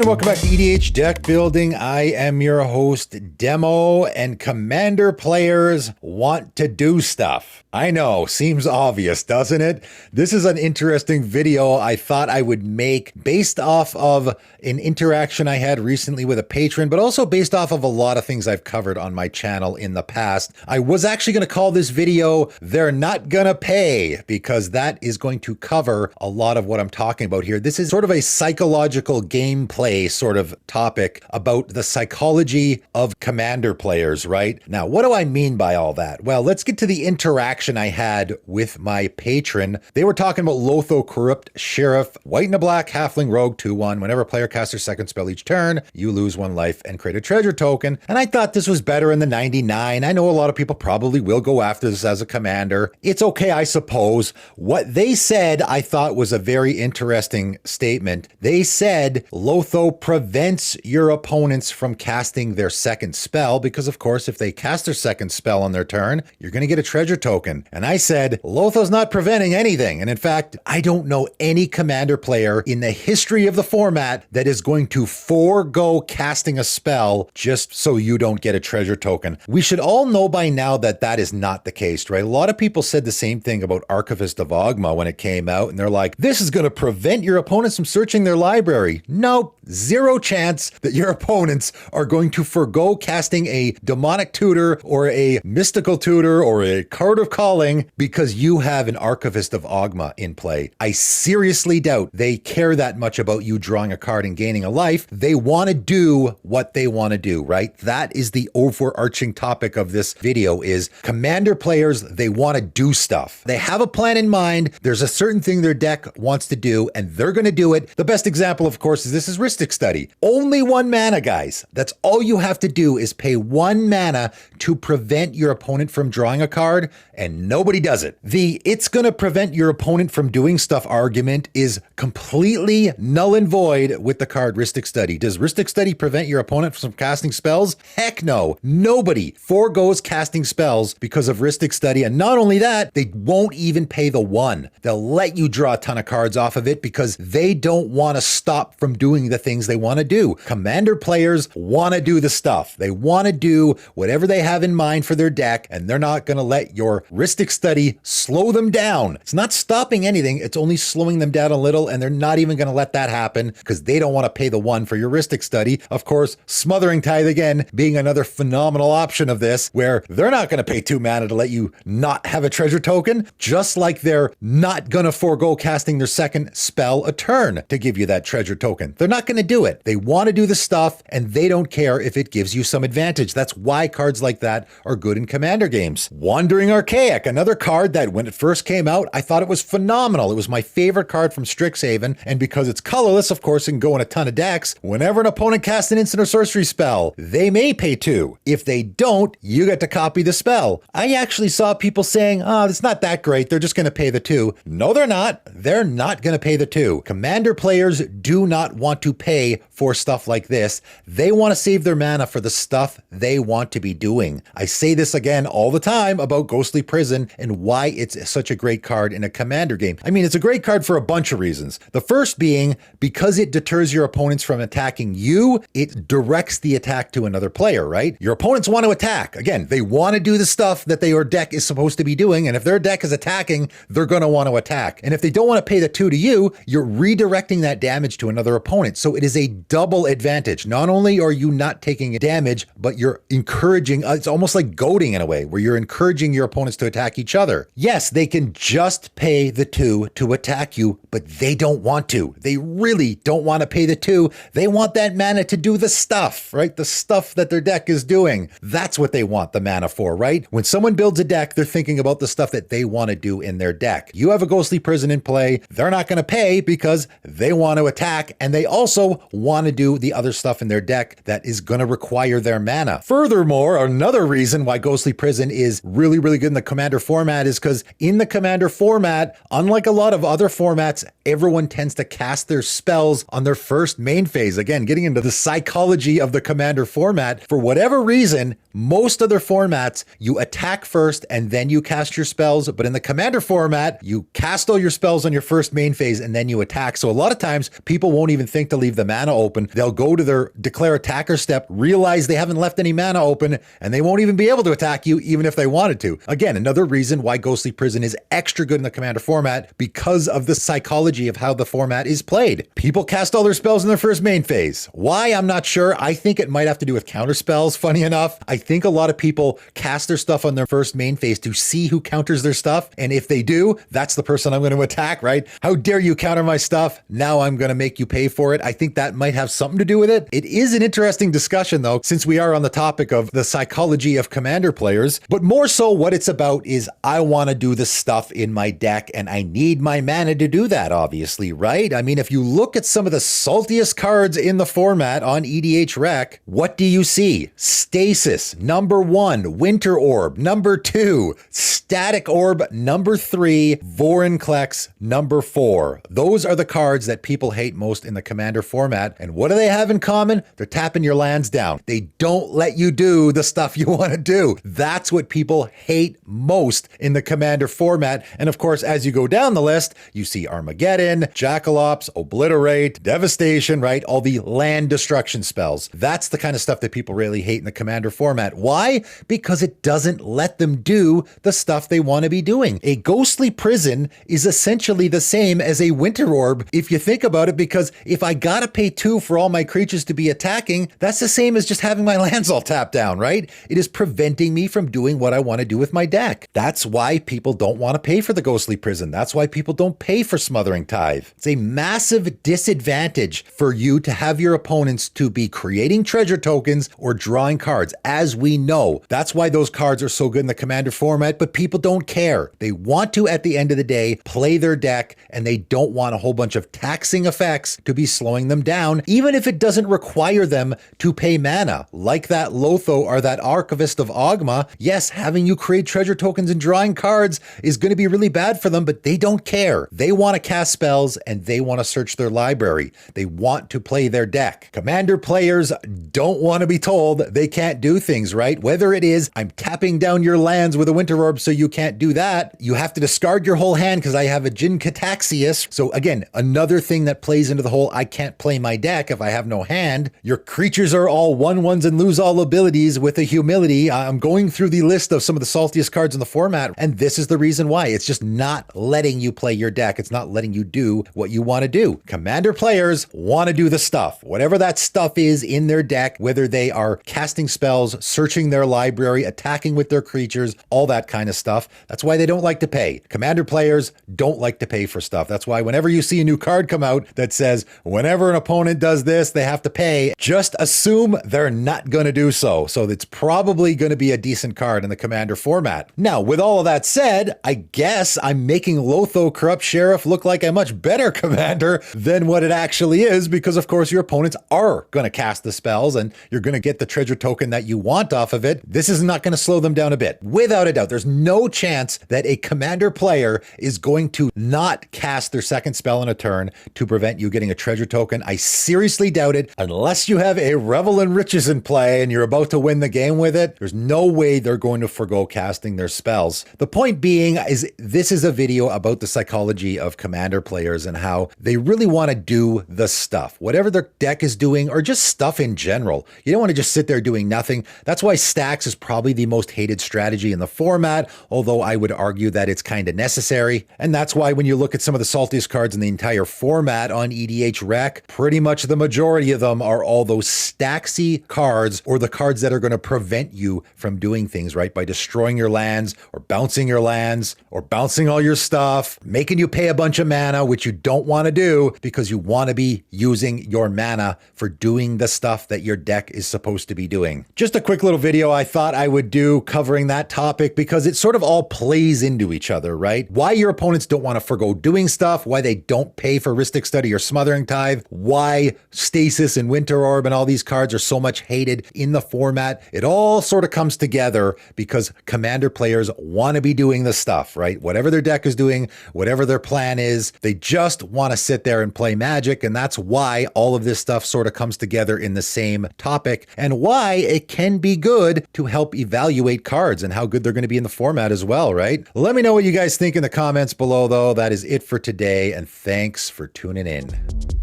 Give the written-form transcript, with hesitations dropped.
and welcome back to EDH Deck Building. I am your host, Demo, and Commander players want to do stuff. I know, seems obvious, doesn't it? This is an interesting video I thought I would make based off of an interaction I had recently with a patron, but also based off of a lot of things I've covered on my channel in the past. I was actually going to call this video, They're Not Gonna Pay, because that is going to cover a lot of what I'm talking about here. This is sort of a psychological gameplay sort of topic about the psychology of Commander players, right? Now, what do I mean by all that? Well, let's get to the interaction I had with my patron. They were talking about Lotho Corrupt Sheriff, white and a black halfling rogue 2/1. Whenever a player casts their second spell each turn, you lose 1 life and create a treasure token. And I thought this was better in the 99. I know a lot of people probably will go after this as a commander. It's okay, I suppose. What they said I thought was a very interesting statement. They said Lotho prevents your opponents from casting their second spell because, of course, if they cast their second spell on their turn, you're going to get a treasure token. And I said, Lotho's not preventing anything. And in fact, I don't know any commander player in the history of the format that is going to forego casting a spell just so you don't get a treasure token. We should all know by now that that is not the case, right? A lot of people said the same thing about Archivist of Ogma when it came out, and they're like, this is going to prevent your opponents from searching their library. Nope, zero chance that your opponents are going to forgo casting a demonic tutor or a mystical tutor or a card of calling because you have an Archivist of Ogma in play. I seriously doubt they care that much about you drawing a card and gaining a life. They want to do what they want to do, right? That is the overarching topic of this video is commander players, they want to do stuff. They have a plan in mind. There's a certain thing their deck wants to do and they're going to do it. The best example, of course, is this is Rhystic Study. Only 1 mana, guys. That's all you have to do is pay 1 mana to prevent your opponent from drawing a card, and nobody does it. The it's going to prevent your opponent from doing stuff argument is completely null and void with the card Rhystic Study. Does Rhystic Study prevent your opponent from casting spells? Heck no. Nobody forgoes casting spells because of Rhystic Study, and not only that, they won't even pay the 1. They'll let you draw a ton of cards off of it because they don't want to stop from doing the things they want to do. Commander players want to do the stuff. They want to do whatever they have in mind for their deck, and they're not going to let your Rhystic Study slow them down. It's not stopping anything, it's only slowing them down a little, and they're not even going to let that happen because they don't want to pay the 1 for your Rhystic Study. Of course, Smothering Tithe again being another phenomenal option of this, where they're not going to pay 2 mana to let you not have a treasure token, just like they're not going to forego casting their second spell a turn to give you that treasure token. They're not going to do it. They want to do the stuff, and they don't care if it gives you some advantage. That's why cards like that are good in commander games. Wandering Archaic, another card that when it first came out, I thought it was phenomenal. It was my favorite card from Strixhaven, and because it's colorless, of course, it can go in a ton of decks. Whenever an opponent casts an instant or sorcery spell, they may pay 2. If they don't, you get to copy the spell. I actually saw people saying, oh, it's not that great. They're just going to pay the 2. No, they're not. They're not going to pay the 2. Commander players do not want to pay for stuff like this. They want to save their mana for the stuff they want to be doing. I say this again all the time about Ghostly Prison and why it's such a great card in a commander game. I mean, it's a great card for a bunch of reasons. The first being because it deters your opponents from attacking you, it directs the attack to another player, right? Your opponents want to attack. Again, they want to do the stuff that your deck is supposed to be doing, and if their deck is attacking, they're going to want to attack. And if they don't want to pay the 2 to you, you're redirecting that damage to another opponent. So it is a double advantage. Not only are you not taking damage, but you're encouraging, it's almost like goading in a way, where you're encouraging your opponents to attack each other. Yes, they can just pay the 2 to attack you, but they don't want to. They really don't want to pay the 2. They want that mana to do the stuff, right? The stuff that their deck is doing. That's what they want the mana for, right? When someone builds a deck, they're thinking about the stuff that they want to do in their deck. You have a Ghostly Prison in play, they're not going to pay because they want to attack, and they also want to do the other stuff in their deck that is going to require their mana. Furthermore, another reason why Ghostly Prison is really, really good in the Commander format is because in the Commander format, unlike a lot of other formats, everyone tends to cast their spells on their first main phase. Again, getting into the psychology of the Commander format, for whatever reason, most other formats, you attack first and then you cast your spells, but in the Commander format, you cast all your spells on your first main phase and then you attack. So a lot of times, people won't even think to leave leave the mana open. They'll go to their declare attacker step, realize they haven't left any mana open, and they won't even be able to attack you even if they wanted to. Again, another reason why Ghostly Prison is extra good in the Commander format, because of the psychology of how the format is played. People cast all their spells in their first main phase. Why? I'm not sure. I think it might have to do with counter spells, funny enough. I think a lot of people cast their stuff on their first main phase to see who counters their stuff, and if they do, that's the person I'm going to attack, right? How dare you counter my stuff? Now I'm going to make you pay for it. I think that might have something to do with it. It is an interesting discussion, though, since we are on the topic of the psychology of Commander players, but more so what it's about is I want to do the stuff in my deck, and I need my mana to do that, obviously, right? I mean, if you look at some of the saltiest cards in the format on EDH Rec, what do you see? Stasis, number 1. Winter Orb, number 2. Static Orb, number 3. Vorinclex, number 4. Those are the cards that people hate most in the Commander format. And what do they have in common? They're tapping your lands down. They don't let you do the stuff you want to do. That's what people hate most in the Commander format. And of course, as you go down the list, you see Armageddon, Jackalops, Obliterate, Devastation, right? All the land destruction spells. That's the kind of stuff that people really hate in the Commander format. Why? Because it doesn't let them do the stuff they want to be doing. A Ghostly Prison is essentially the same as a Winter Orb if you think about it, because if I gotta pay 2 for all my creatures to be attacking, that's the same as just having my lands all tapped down, right? It is preventing me from doing what I want to do with my deck. That's why people don't want to pay for the Ghostly Prison. That's why people don't pay for Smothering Tithe. It's a massive disadvantage for you to have your opponents to be creating treasure tokens or drawing cards, as we know. That's why those cards are so good in the Commander format, but people don't care. They want to, at the end of the day, play their deck, and they don't want a whole bunch of taxing effects to be slowing them down, even if it doesn't require them to pay mana. Like that Lotho or that Archivist of Ogma, yes, having you create treasure tokens and drawing cards is going to be really bad for them, but they don't care. They want to cast spells and they want to search their library. They want to play their deck. Commander players don't want to be told they can't do things, right? Whether it is, I'm tapping down your lands with a Winter Orb so you can't do that. You have to discard your whole hand because I have a Jin Cataxius. So again, another thing that plays into the whole I can't play my deck if I have no hand. Your creatures are all 1/1s and lose all abilities with a humility. I'm going through the list of some of the saltiest cards in the format, and this is the reason why. It's just not letting you play your deck. It's not letting you do what you want to do. Commander players want to do the stuff. Whatever that stuff is in their deck, whether they are casting spells, searching their library, attacking with their creatures, all that kind of stuff. That's why they don't like to pay. Commander players don't like to pay for stuff. That's why whenever you see a new card come out that says, whenever an opponent does this, they have to pay, just assume they're not going to do so. So it's probably going to be a decent card in the Commander format. Now, with all of that said, I guess I'm making Lotho Corrupt Sheriff look like a much better commander than what it actually is, because of course your opponents are going to cast the spells and you're going to get the treasure token that you want off of it. This is not going to slow them down a bit. Without a doubt, there's no chance that a Commander player is going to not cast their second spell in a turn to prevent you getting a treasure token. I seriously doubt it. Unless you have a Revel in Riches in play and you're about to win the game with it, there's no way they're going to forgo casting their spells. The point being is this is a video about the psychology of Commander players and how they really want to do the stuff, whatever their deck is doing, or just stuff in general. You don't want to just sit there doing nothing. That's why Stacks is probably the most hated strategy in the format, although I would argue that it's kind of necessary. And that's why when you look at some of the saltiest cards in the entire format on EDH Rec, pretty much the majority of them are all those Stacksy cards, or the cards that are going to prevent you from doing things, right? By destroying your lands, or bouncing your lands, or bouncing all your stuff, making you pay a bunch of mana, which you don't want to do because you want to be using your mana for doing the stuff that your deck is supposed to be doing. Just a quick little video I thought I would do covering that topic because it sort of all plays into each other, right? Why your opponents don't want to forgo doing stuff, why they don't pay for Rhystic Study or Smothering Tithe, why Stasis and Winter Orb and all these cards are so much hated in the format. It all sort of comes together because Commander players want to be doing the stuff, right? Whatever their deck is doing, whatever their plan is, they just want to sit there and play Magic, and that's why all of this stuff sort of comes together in the same topic, and why it can be good to help evaluate cards and how good they're going to be in the format as well, right? Let me know what you guys think in the comments below, though. That is it for today, and thanks for tuning in.